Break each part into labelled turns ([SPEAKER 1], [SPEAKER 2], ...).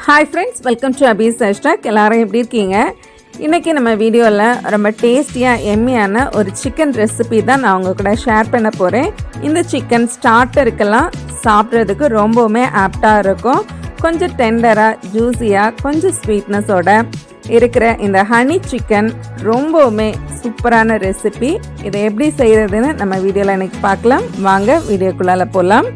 [SPEAKER 1] Hi friends, welcome to Abhi's Hashtag. எல்லாரும் எப்படி இருக்கீங்க? இன்னைக்கு நம்ம வீடியோல ரொம்ப டேஸ்டியா எம்மியான ஒரு சிக்கன் ரெசிபி தான் நான் உங்க கூட ஷேர் பண்ண போறேன். இந்த சிக்கன் ஸ்டார்ட்டருக்கெல்லாம் சாப்பிட்றதுக்கு ரொம்பவுமே ஆப்டா இருக்கும். கொஞ்சம் டெண்டரா, ஜூஸியா, கொஞ்சம் ஸ்வீட்னஸோட இருக்கிற இந்த ஹனி சிக்கன் ரொம்பவுமே சூப்பரான ரெசிபி. இதை எப்படி செய்யறதுன்னு நம்ம வீடியோல இன்னைக்கு பார்க்கலாம். வாங்க வீடியோக்குள்ளால போலாம்.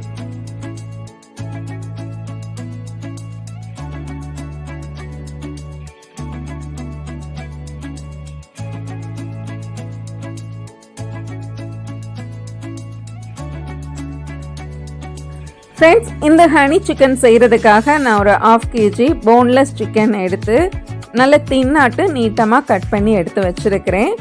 [SPEAKER 1] ஃப்ரெண்ட்ஸ், இந்த ஹனி சிக்கன் செய்கிறதுக்காக நான் ஒரு 1/2 kg போன்லெஸ் சிக்கன் எடுத்து நல்ல தின்னாட்டு நீட்டமாக கட் பண்ணி எடுத்து வச்சுருக்கிறேன்.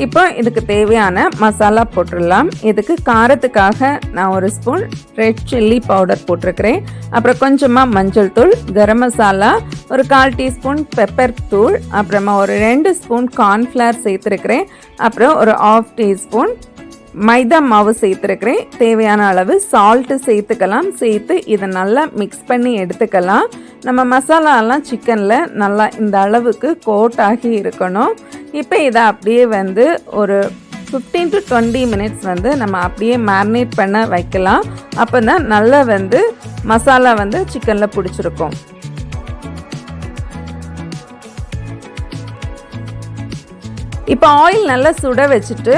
[SPEAKER 1] இப்போ இதுக்கு தேவையான மசாலா போட்டுடலாம். இதுக்கு காரத்துக்காக நான் ஒரு ஸ்பூன் ரெட் சில்லி பவுடர் போட்டிருக்கிறேன். அப்புறம் கொஞ்சமாக மஞ்சள் தூள், கரம் மசாலா, ஒரு 1/4 டீஸ்பூன் பெப்பர் தூள், அப்புறமா ஒரு 2 ஸ்பூன் கார்ன்ஃப்ளவர் சேர்த்துருக்கிறேன். அப்புறம் ஒரு 1/2 டீஸ்பூன் மைதா மாவு சேர்த்துருக்கிறேன். தேவையான அளவு சால்ட்டு சேர்த்துக்கலாம். சேர்த்து இதை நல்லா மிக்ஸ் பண்ணி எடுத்துக்கலாம். நம்ம மசாலாலாம் சிக்கனில் நல்லா இந்த அளவுக்கு கோட் ஆகி இருக்கணும். இப்போ இதை அப்படியே ஒரு 15 to 20 மினிட்ஸ் நம்ம அப்படியே மேரினேட் பண்ண வைக்கலாம். அப்போ தான் நல்லா மசாலா சிக்கனில் பிடிச்சிருக்கும். இப்போ ஆயில் நல்லா சுட வச்சுட்டு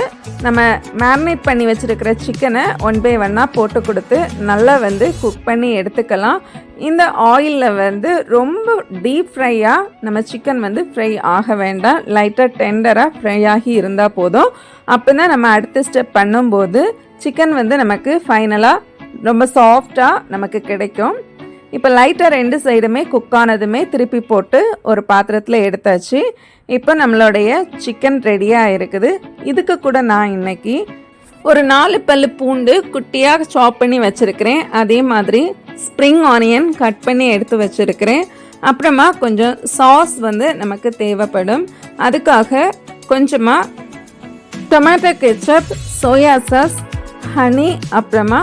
[SPEAKER 1] நம்ம மேரினேட் பண்ணி வச்சுருக்கிற சிக்கனை 1 by 1 போட்டு கொடுத்து நல்லா குக் பண்ணி எடுத்துக்கலாம். இந்த ஆயிலில் ரொம்ப டீப் ஃப்ரையாக நம்ம சிக்கன் ஃப்ரை ஆக வேண்டாம். லைட்டாக டெண்டராக ஃப்ரை ஆகி இருந்தால் போதும். அப்போ தான் நம்ம அடுத்த ஸ்டெப் பண்ணும்போது சிக்கன் நமக்கு ஃபைனலாக ரொம்ப சாஃப்டாக நமக்கு கிடைக்கும். இப்போ லைட்டாக 2 சைடுமே குக் ஆனதுமே திருப்பி போட்டு ஒரு பாத்திரத்தில் எடுத்தாச்சு. இப்போ நம்மளுடைய சிக்கன் ரெடியாக இருக்குது. இதுக்கு கூட நான் இன்னைக்கு ஒரு 4 பல்லு பூண்டு குட்டியாக சாப் பண்ணி வச்சுருக்கிறேன். அதே மாதிரி ஸ்ப்ரிங் ஆனியன் கட் பண்ணி எடுத்து வச்சுருக்கிறேன். அப்புறமா கொஞ்சம் சாஸ் நமக்கு தேவைப்படும். அதுக்காக கொஞ்சமாக tomato ketchup, soya sauce, honey, அப்புறமா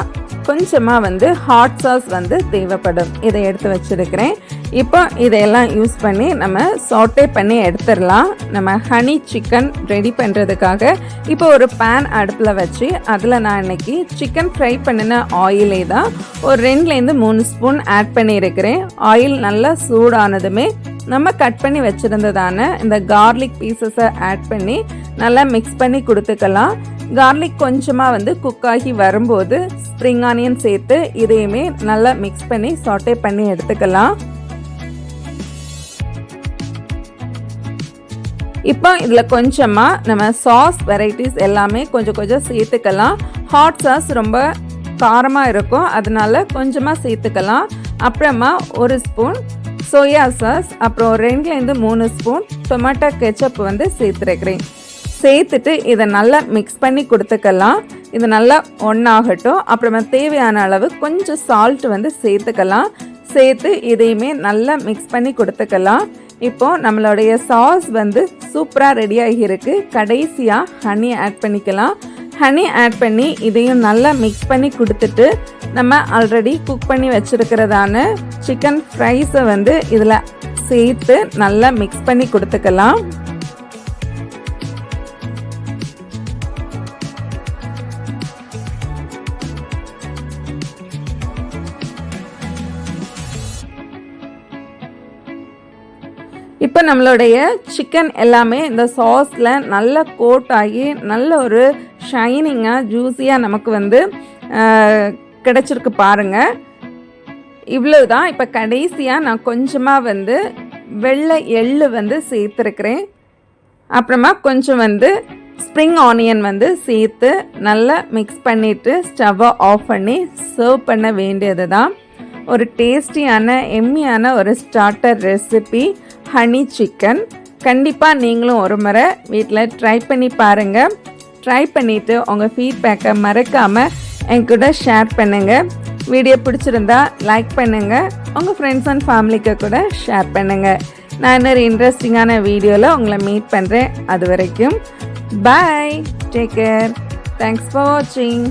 [SPEAKER 1] கொஞ்சமாக ஹாட் சாஸ் தேவைப்படும். இதை எடுத்து வச்சுருக்கிறேன். இப்போ இதையெல்லாம் யூஸ் பண்ணி நம்ம சாட்டே பண்ணி எடுத்துடலாம். நம்ம ஹனி சிக்கன் ரெடி பண்ணுறதுக்காக இப்போ ஒரு பேன் அடுப்பில் வச்சு அதில் நான் இன்னைக்கு சிக்கன் ஃப்ரை பண்ணின ஆயிலே தான் ஒரு 2-3 ஸ்பூன் ஆட் பண்ணியிருக்கிறேன். ஆயில் நல்லா சூடானதுமே நம்ம கட் பண்ணி வச்சுருந்ததான இந்த கார்லிக் பீசஸை ஆட் பண்ணி நல்லா மிக்ஸ் பண்ணி கொடுத்துக்கலாம். கார்லிக் கொஞ்சமாக குக் ஆகி வரும்போது ஸ்ப்ரிங் ஆனியன் சேர்த்து இதையுமே நல்லா மிக்ஸ் பண்ணி சாட்டே பண்ணி எடுத்துக்கலாம். இப்போ இதில் கொஞ்சமாக நம்ம சாஸ் வெரைட்டிஸ் எல்லாமே கொஞ்சம் சேர்த்துக்கலாம். ஹாட் சாஸ் ரொம்ப காரமாக இருக்கும், அதனால கொஞ்சமாக சேர்த்துக்கலாம். அப்புறமா ஒரு ஸ்பூன் சோயா சாஸ், அப்புறம் 2-3 ஸ்பூன் டொமேட்டோ கெச்சப் சேர்த்துருக்கிறேன். சேர்த்துட்டு இதை நல்லா மிக்ஸ் பண்ணி கொடுத்துக்கலாம். இது நல்லா ஒன்றாகட்டும். அப்புறமா தேவையான அளவு கொஞ்சம் சால்ட் சேர்த்துக்கலாம். சேர்த்து இதையுமே நல்லா மிக்ஸ் பண்ணி கொடுத்துக்கலாம். இப்போ நம்மளுடைய சாஸ் சூப்பராக ரெடி ஆகியிருக்கு. கடைசியாக ஹனி ஆட் பண்ணிக்கலாம். ஹனி ஆட் பண்ணி இதையும் நல்லா மிக்ஸ் பண்ணி கொடுத்துட்டு நம்ம ஆல்ரெடி குக் பண்ணி வச்சுருக்கிறதான சிக்கன் ஃப்ரைஸை இதில் சேர்த்து நல்லா மிக்ஸ் பண்ணி கொடுத்துக்கலாம். இப்போ நம்மளுடைய சிக்கன் எல்லாமே இந்த சாஸில் நல்லா கோட் ஆகி நல்ல ஒரு ஷைனிங்காக ஜூஸியாக நமக்கு கிடச்சிருக்கு பாருங்கள். இவ்வளவுதான். இப்போ கடைசியாக நான் கொஞ்சமாக வெள்ளை எள்ளு சேர்த்துருக்கிறேன். அப்புறமா கொஞ்சம் ஸ்ப்ரிங் ஆனியன் சேர்த்து நல்லா மிக்ஸ் பண்ணிவிட்டு ஸ்டவ்வை ஆஃப் பண்ணி சர்வ் பண்ண வேண்டியது தான். ஒரு டேஸ்டியான எம்மியான ஒரு ஸ்டார்டர் ரெசிபி ஹனி சிக்கன். கண்டிப்பாக நீங்களும் ஒரு முறை வீட்டில் ட்ரை பண்ணி பாருங்கள். ட்ரை பண்ணிவிட்டு உங்கள் ஃபீட்பேக்கை மறக்காமல் என் கூட ஷேர் பண்ணுங்கள். வீடியோ பிடிச்சிருந்தா லைக் பண்ணுங்கள். உங்கள் ஃப்ரெண்ட்ஸ் அண்ட் ஃபேமிலிக்கு கூட ஷேர் பண்ணுங்கள். நான் இன்னொரு இன்ட்ரெஸ்டிங்கான வீடியோவில் உங்களை மீட் பண்ணுறேன். அது வரைக்கும் பாய், டேக் கேர், தேங்க்ஸ் ஃபார் வாட்சிங்.